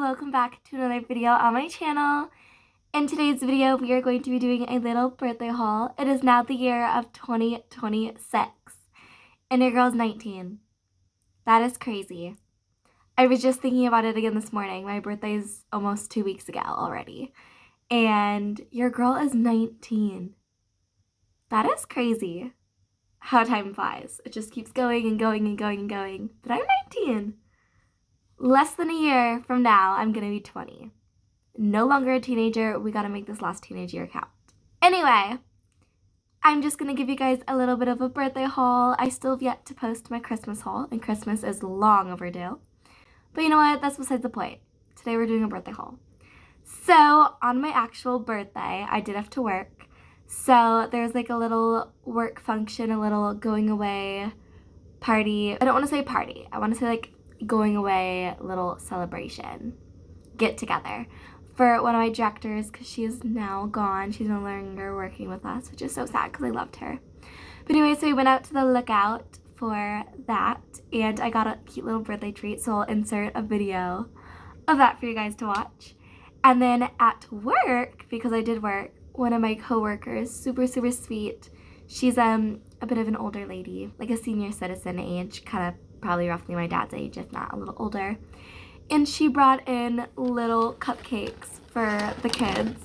welcome back to another video on my channel. In today's video, we are going to be doing a little birthday haul. It is now the year of 2026, and your girl's 19. That is crazy. I was just thinking about it again this morning. My birthday is almost 2 weeks ago already, and your girl is 19. That is crazy how time flies. It just keeps going and going and going and going, but I'm 19. Less than a year from now, I'm gonna be 20. No longer a teenager. We gotta make this last teenage year count. Anyway, I'm just gonna give you guys a little bit of a birthday haul. I still have yet to post my Christmas haul, and Christmas is long overdue. But you know what? That's besides the point. Today we're doing a birthday haul. So, on my actual birthday, I did have to work. So, there's like a little work function, a little going away party. I don't want to say party. I want to say like going away little celebration get together for one of my directors, because she is now gone. She's no longer working with us, which is so sad because I loved her. But anyway, so we went out to the lookout for that, and I got a cute little birthday treat, so I'll insert a video of that for you guys to watch. And then at work, because I did work, one of my coworkers, super sweet, she's a bit of an older lady, like a senior citizen age, kind of probably roughly my dad's age, if not a little older. And she brought in little cupcakes for the kids.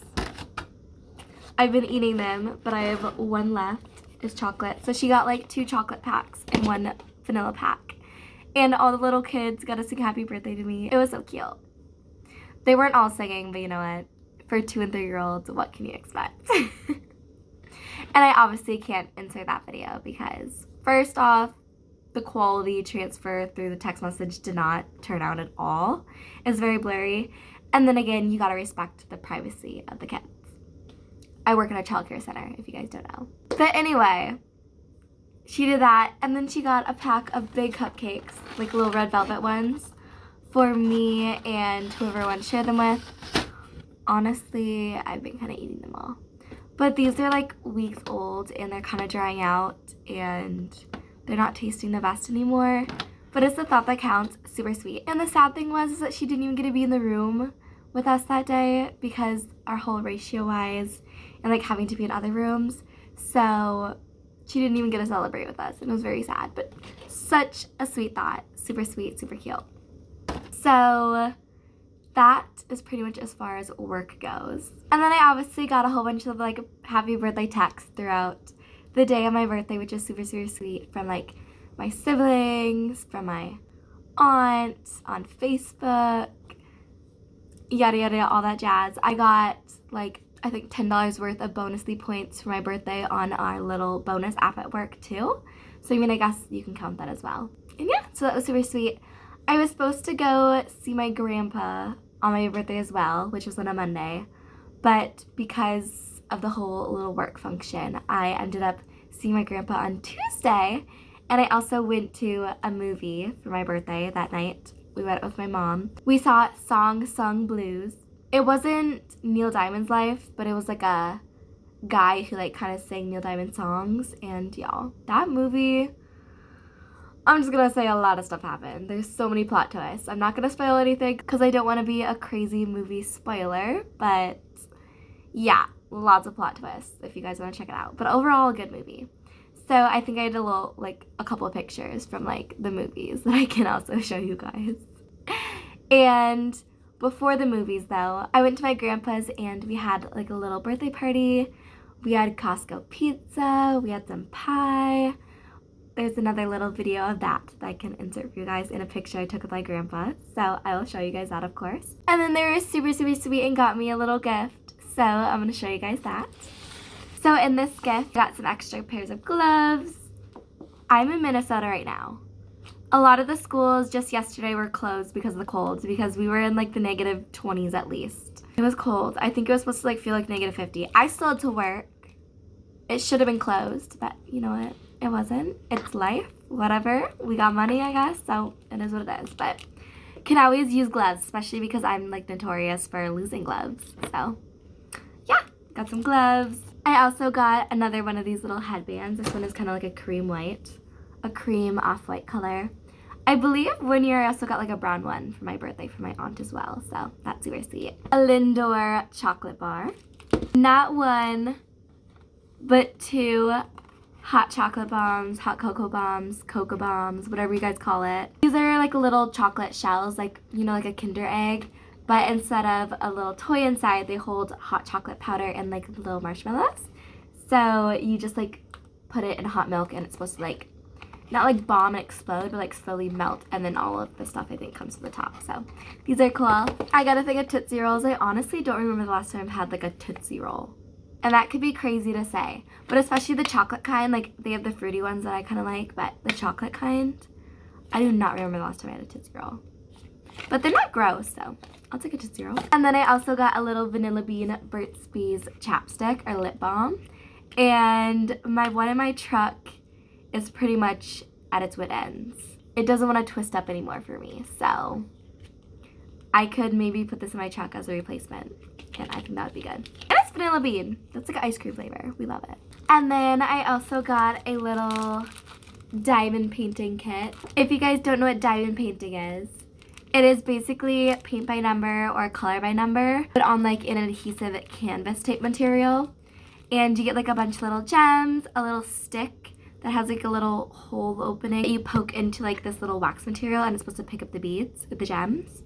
I've been eating them, but I have one left. It's chocolate. So she got like 2 chocolate packs and 1 vanilla pack. And all the little kids got to sing happy birthday to me. It was so cute. They weren't all singing, but you know what? For 2 and 3-year-olds, what can you expect? And I obviously can't insert that video because, first off, the quality transfer through the text message did not turn out at all. It's very blurry. And then again, you gotta respect the privacy of the kids. I work in a childcare center, if you guys don't know. But anyway, she did that, and then she got a pack of big cupcakes, like little red velvet ones, for me and whoever I want to share them with. Honestly, I've been kind of eating them all. But these are like weeks old, and they're kind of drying out, and they're not tasting the best anymore, but it's the thought that counts. Super sweet. And the sad thing was that she didn't even get to be in the room with us that day because our whole ratio-wise and like having to be in other rooms, so she didn't even get to celebrate with us, and it was very sad, but such a sweet thought. Super sweet, super cute. So that is pretty much as far as work goes. And then I obviously got a whole bunch of like happy birthday texts throughout the day of my birthday, which is super sweet, from like my siblings, from my aunt, on Facebook, yada, all that jazz. I got like, I think $10 worth of bonusly points for my birthday on our little bonus app at work too. So I mean, I guess you can count that as well. And yeah, so that was super sweet. I was supposed to go see my grandpa on my birthday as well, which was on a Monday, but because of the whole little work function, I ended up seeing my grandpa on Tuesday, and I also went to a movie for my birthday that night. We went with my mom. We saw Song Sung Blues. It wasn't Neil Diamond's life, but it was like a guy who like kind of sang Neil Diamond songs, and y'all, that movie, I'm just gonna say a lot of stuff happened. There's so many plot twists. I'm not gonna spoil anything because I don't want to be a crazy movie spoiler, but yeah, lots of plot twists if you guys want to check it out. But overall, a good movie. So I think I had a couple of pictures from like the movies that I can also show you guys. And before the movies though, I went to my grandpa's and we had like a little birthday party. We had Costco pizza, we had some pie. There's another little video of that I can insert for you guys in a picture I took with my grandpa. So I will show you guys that, of course. And then they were super sweet and got me a little gift. So I'm going to show you guys that. So in this gift, I got some extra pairs of gloves. I'm in Minnesota right now. A lot of the schools just yesterday were closed because of the cold, because we were in like the negative 20s at least. It was cold. I think it was supposed to like feel like negative 50. I still had to work. It should have been closed, but you know what? It wasn't. It's life. Whatever. We got money, I guess, so it is what it is. But can always use gloves, especially because I'm like notorious for losing gloves. So yeah, got some gloves. I also got another one of these little headbands. This one is kind of like a cream white, a cream off-white color. I believe one year I also got like a brown one for my birthday from my aunt as well, so that's super sweet. A Lindor chocolate bar. Not one, but two hot chocolate bombs, hot cocoa bombs, whatever you guys call it. These are like little chocolate shells, like, you know, like a Kinder egg, but instead of a little toy inside, they hold hot chocolate powder and like little marshmallows. So you just like put it in hot milk and it's supposed to like, not like bomb and explode, but like slowly melt, and then all of the stuff I think comes to the top. So these are cool. I got a thing of Tootsie Rolls. I honestly don't remember the last time I've had like a Tootsie Roll. And that could be crazy to say, but especially the chocolate kind, like they have the fruity ones that I kind of like, but the chocolate kind, I do not remember the last time I had a Tootsie Roll. But they're not gross, so I'll take a Tootsie Roll. And then I also got a little Vanilla Bean Burt's Bees chapstick or lip balm. And my one in my truck is pretty much at its wit ends. It doesn't want to twist up anymore for me, so I could maybe put this in my truck as a replacement, and I think that would be good. And it's Vanilla Bean. That's like an ice cream flavor. We love it. And then I also got a little diamond painting kit. If you guys don't know what diamond painting is, it is basically paint by number or color by number, but on like an adhesive canvas type material. And you get like a bunch of little gems, a little stick that has like a little hole opening that you poke into like this little wax material, and it's supposed to pick up the beads with the gems.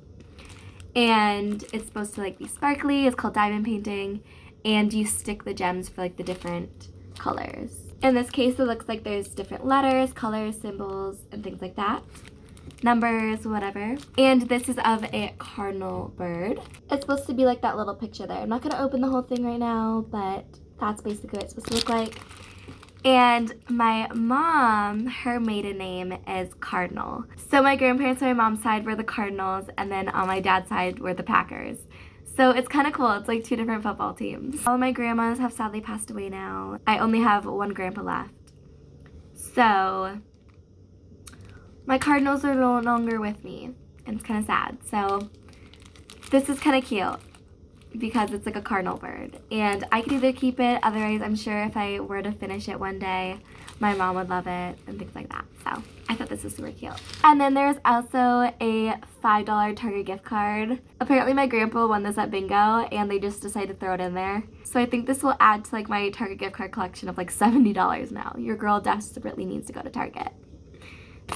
And it's supposed to like be sparkly. It's called diamond painting, and you stick the gems for like the different colors. In this case, it looks like there's different letters, colors, symbols, and things like that. Numbers, whatever. And this is of a cardinal bird. It's supposed to be like that little picture there. I'm not gonna open the whole thing right now, but that's basically what it's supposed to look like. And my mom, her maiden name is Cardinal. So my grandparents on my mom's side were the Cardinals, and then on my dad's side were the Packers. So it's kind of cool. It's like two different football teams. All of my grandmas have sadly passed away now. I only have one grandpa left. So my Cardinals are no longer with me, and it's kind of sad. So this is kind of cute because it's like a cardinal bird, and I could either keep it, otherwise I'm sure if I were to finish it one day, my mom would love it and things like that. So I thought this was super cute. And then there's also a $5 Target gift card. Apparently my grandpa won this at bingo, and they just decided to throw it in there. So I think this will add to like my Target gift card collection of like $70 now. Your girl desperately needs to go to Target.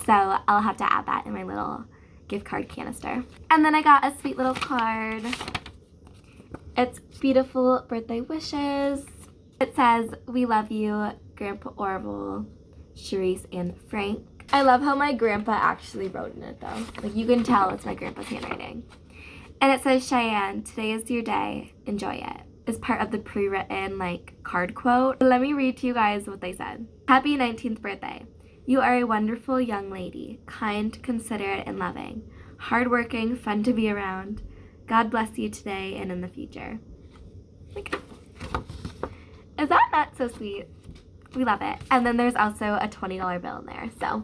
So I'll have to add that in my little gift card canister. And then I got a sweet little card. It's beautiful birthday wishes. It says, "We love you, Grandpa Orville, Charisse, and Frank." I love how my grandpa actually wrote in it though. Like you can tell it's my grandpa's handwriting. And it says, "Cheyenne, today is your day. Enjoy it." It's part of the pre-written like card quote. Let me read to you guys what they said. "Happy 19th birthday. You are a wonderful young lady, kind, considerate, and loving, hardworking, fun to be around. God bless you today and in the future." Like, is that not so sweet? We love it. And then there's also a $20 bill in there. So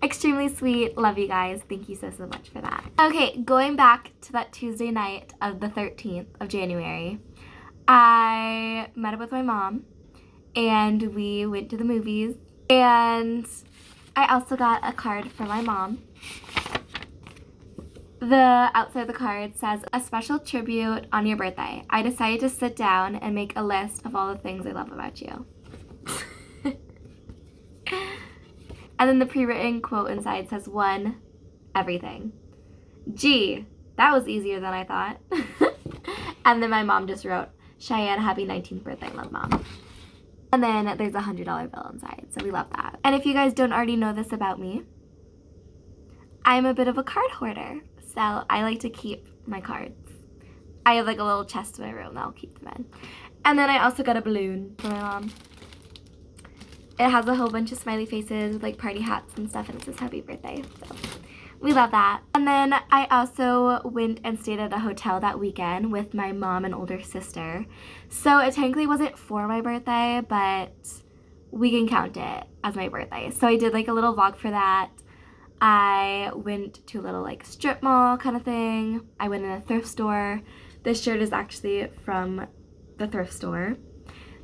extremely sweet. Love you guys. Thank you so much for that. Okay, going back to that Tuesday night of the 13th of January, I met up with my mom and we went to the movies. And I also got a card for my mom. The outside of the card says, "A special tribute on your birthday. I decided to sit down and make a list of all the things I love about you." And then the pre-written quote inside says, "1, everything." Gee, that was easier than I thought. And then my mom just wrote, "Cheyenne, happy 19th birthday, love mom." And then there's a $100 bill inside, so we love that. And if you guys don't already know this about me, I'm a bit of a card hoarder. So I like to keep my cards. I have like a little chest in my room that I'll keep them in. And then I also got a balloon for my mom. It has a whole bunch of smiley faces with like party hats and stuff, and it says happy birthday. So we love that. And then I also went and stayed at a hotel that weekend with my mom and older sister. So it technically wasn't for my birthday, but we can count it as my birthday. So I did like a little vlog for that. I went to a little like strip mall kind of thing. I went in a thrift store. This shirt is actually from the thrift store.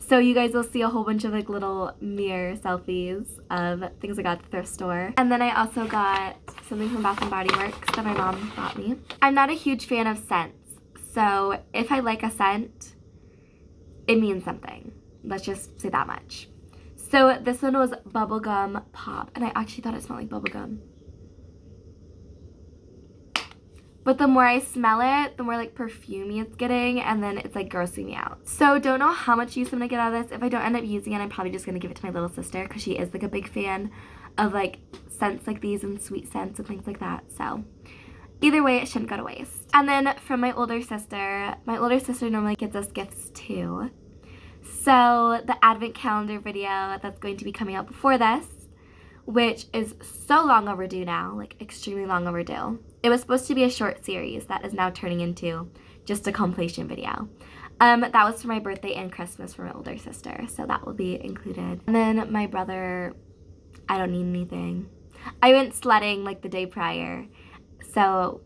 So you guys will see a whole bunch of like little mirror selfies of things I got at the thrift store. And then I also got something from Bath & Body Works that my mom bought me. I'm not a huge fan of scents, so if I like a scent, it means something. Let's just say that much. So this one was Bubblegum Pop, and I actually thought it smelled like bubblegum. But the more I smell it, the more like perfumey it's getting, and then it's like grossing me out. So don't know how much use I'm gonna get out of this. If I don't end up using it, I'm probably just gonna give it to my little sister because she is like a big fan of like scents like these and sweet scents and things like that. So either way, it shouldn't go to waste. And then from my older sister normally gets us gifts too. So the advent calendar video that's going to be coming out before this, which is so long overdue now, like extremely long overdue. It was supposed to be a short series that is now turning into just a compilation video. That was for my birthday and Christmas for my older sister, so that will be included. And then my brother, I don't need anything. I went sledding like the day prior, so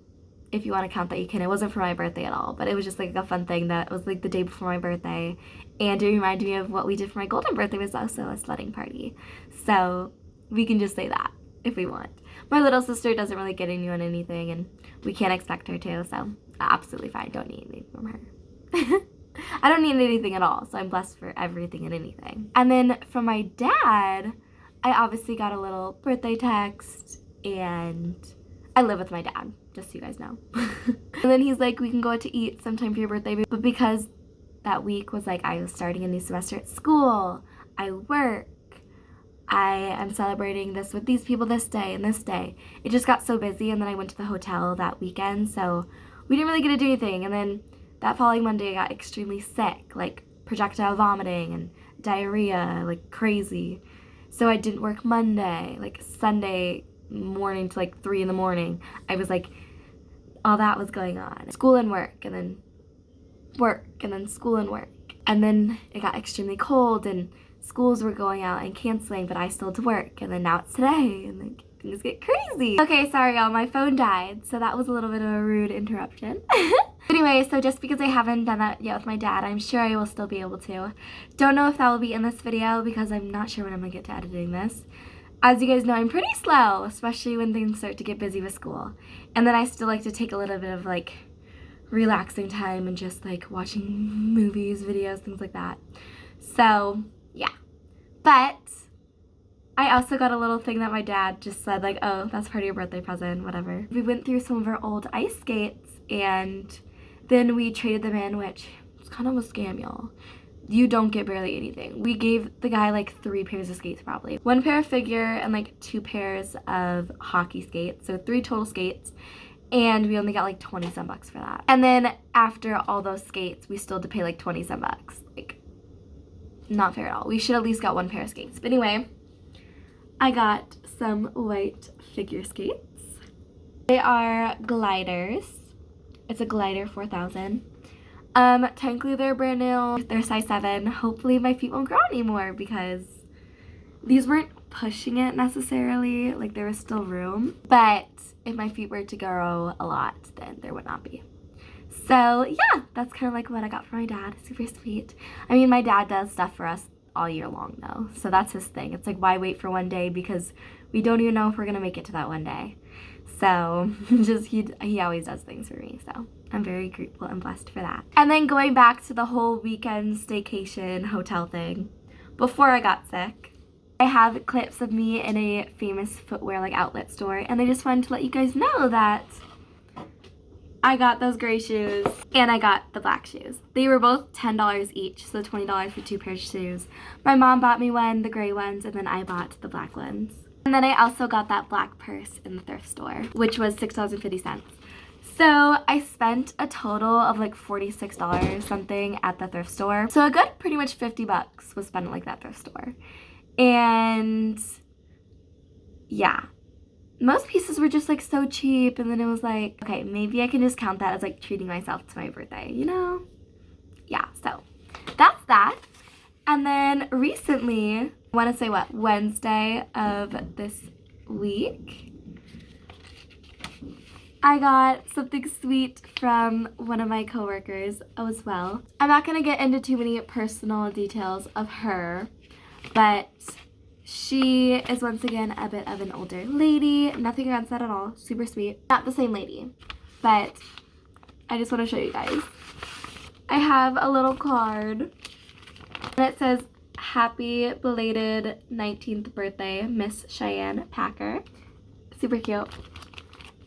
if you want to count that, you can. It wasn't for my birthday at all, but it was just like a fun thing that was like the day before my birthday, and it reminded me of what we did for my golden birthday, was also a sledding party. So we can just say that if we want. My little sister doesn't really get anyone anything, and we can't expect her to, so absolutely fine. Don't need anything from her. I don't need anything at all, so I'm blessed for everything and anything. And then from my dad, I obviously got a little birthday text, and I live with my dad, just so you guys know. And then he's like, we can go out to eat sometime for your birthday, but because that week was like I was starting a new semester at school, I work, I am celebrating this with these people this day and this day. It just got so busy, and then I went to the hotel that weekend, so we didn't really get to do anything. And then that following Monday, I got extremely sick, like projectile vomiting and diarrhea, like crazy. So I didn't work Monday, like Sunday morning to like 3 in the morning. I was like, all that was going on. School and work, and then work, and then school and work. And then it got extremely cold, and schools were going out and canceling, but I still had to work, and then now it's today, and like things get crazy. Okay, sorry y'all, my phone died, so that was a little bit of a rude interruption. Anyway, so just because I haven't done that yet with my dad, I'm sure I will still be able to. Don't know if that will be in this video because I'm not sure when I'm gonna get to editing this. As you guys know, I'm pretty slow, especially when things start to get busy with school. And then I still like to take a little bit of like relaxing time and just like watching movies, videos, things like that. So yeah, but I also got a little thing that my dad just said, like, oh, that's part of your birthday present, whatever. We went through some of our old ice skates, and then we traded them in, which was kind of a scam, y'all. You don't get barely anything. We gave the guy like 3 pairs of skates probably. 1 pair of figure and like 2 pairs of hockey skates, so 3 total skates. And we only got like 20 some bucks for that. And then after all those skates, we still had to pay like 20 some bucks. Like, not fair at all. We should at least got 1 pair of skates. But anyway, I got some white figure skates. They are gliders. It's a glider 4000. Technically they're brand new. They're size 7. Hopefully my feet won't grow anymore because these weren't pushing it necessarily. Like, there was still room. But if my feet were to grow a lot, then there would not be. So yeah, that's kind of like what I got from my dad. Super sweet. I mean, my dad does stuff for us all year long though, so that's his thing. It's like, why wait for one day, because we don't even know if we're gonna make it to that one day. So just he always does things for me, so I'm very grateful and blessed for that. And then going back to the whole weekend staycation hotel thing, before I got sick, I have clips of me in a famous footwear like outlet store, and I just wanted to let you guys know that I got those gray shoes and I got the black shoes. They were both $10 each, so $20 for 2 pairs of shoes. My mom bought me one, the gray ones, and then I bought the black ones. And then I also got that black purse in the thrift store, which was $6.50. So I spent a total of like $46 something at the thrift store. So a good pretty much 50 bucks was spent at like that thrift store. And yeah, most pieces were just like so cheap, and then it was like, okay, maybe I can just count that as like treating myself to my birthday, you know? Yeah, so that's that. And then recently, I want to say what, Wednesday of this week, I got something sweet from one of my coworkers as well. I'm not gonna get into too many personal details of her, but she is once again a bit of an older lady. Nothing against that at all. Super sweet. Not the same lady, but I just want to show you guys. I have a little card and it says, "Happy belated 19th birthday, Miss Cheyenne Packer." Super cute.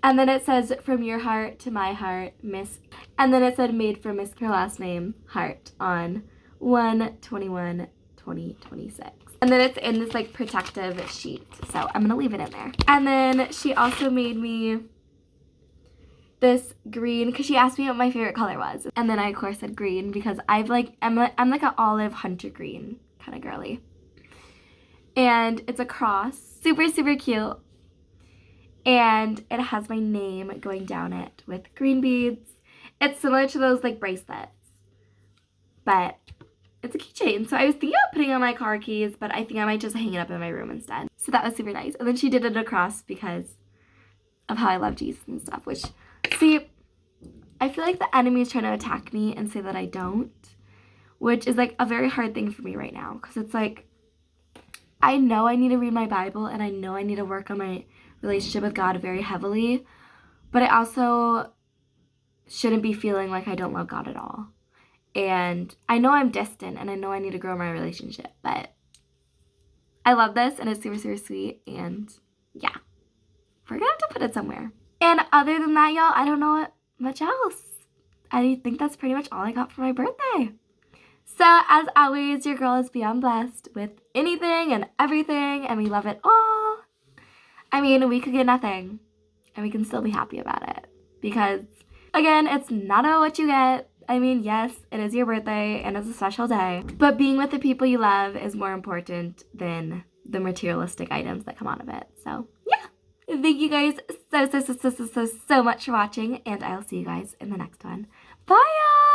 And then it says, "From your heart to my heart, Miss." And then it said, "Made for Miss," her last name, Heart, on 1/21/2026. And then it's in this like protective sheet. So I'm gonna leave it in there. And then she also made me this green, because she asked me what my favorite color was. And then I of course said green, because I'm like an olive hunter green kind of girly. And it's a cross. Super, super cute. And it has my name going down it with green beads. It's similar to those like bracelets, but it's a keychain. So I was thinking about putting it on my car keys, but I think I might just hang it up in my room instead. So that was super nice. And then she did it across because of how I love Jesus and stuff, which, see, I feel like the enemy is trying to attack me and say that I don't, which is like a very hard thing for me right now, because it's like, I know I need to read my Bible and I know I need to work on my relationship with God very heavily, but I also shouldn't be feeling like I don't love God at all. And I know I'm distant and I know I need to grow my relationship, but I love this and it's super, super sweet. And yeah, we're gonna have to put it somewhere. And other than that, y'all, I don't know much else. I think that's pretty much all I got for my birthday. So as always, your girl is beyond blessed with anything and everything, and we love it all. I mean, we could get nothing and we can still be happy about it, because again, it's not about what you get. I mean, yes, it is your birthday and it's a special day, but being with the people you love is more important than the materialistic items that come out of it. So yeah, thank you guys so much for watching, and I'll see you guys in the next one. Bye, y'all!